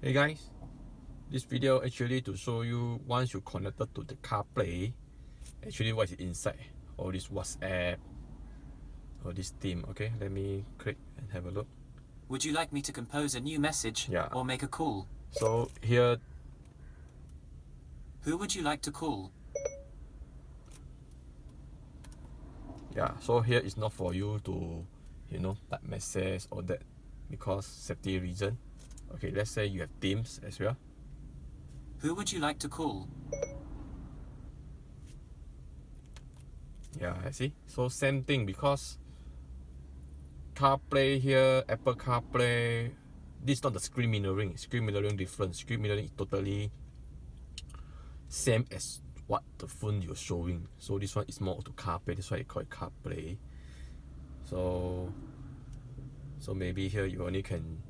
Hey guys, this video actually to show you once you connected to the CarPlay, actually what is inside all this WhatsApp or this theme. Okay, let me click and have a look. Would you like me to compose a new message or make a call? So here, who would you like to call? So here is not for you to, type message or that because safety reason. Okay, let's say you have Teams as well. Who would you like to call? I see. So same thing because CarPlay here, Apple CarPlay, this is not the screen mirroring. Screen mirroring different. Screen mirroring is totally same as what the phone you're showing. So this one is more to CarPlay. That's why I call it CarPlay. So maybe here you only can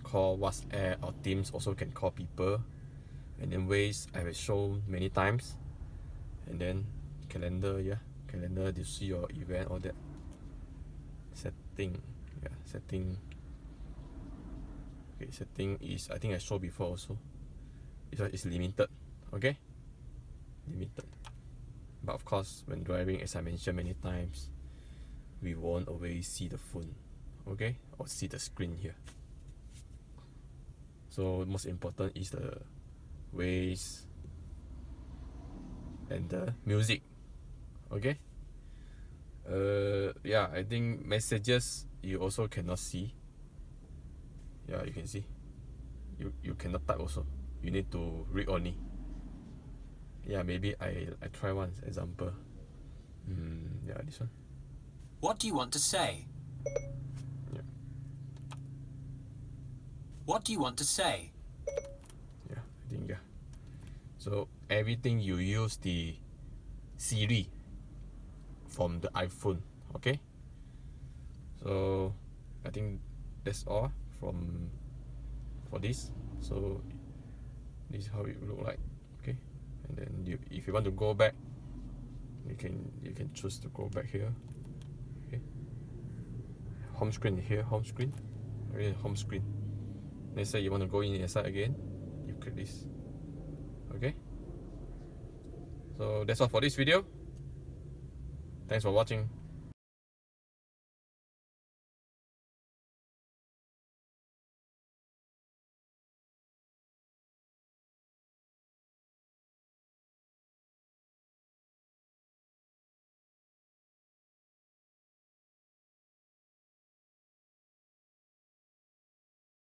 call WhatsApp or Teams. Also can call people. And then Waze I have shown many times. And then calendar, calendar to see your event, all that. Setting, setting. Okay, setting is I think I showed before also. This one is limited. Okay, limited. But of course, when driving, as I mentioned many times, we won't always see the phone, okay, or see the screen here. So most important is the Waze and the music. Okay. I think messages you also cannot see. You can see. You cannot type also. You need to read only. Maybe I try one example. This one. What do you want to say? What do you want to say? I think So everything you use the Siri from the iPhone. Okay. So I think that's all for this. So this is how it will look like. Okay. And then if you want to go back, you can choose to go back here. Okay. Home screen here. Home screen. Okay, home screen. Let's say you want to go inside again. You click this. Okay. So that's all for this video. Thanks for watching.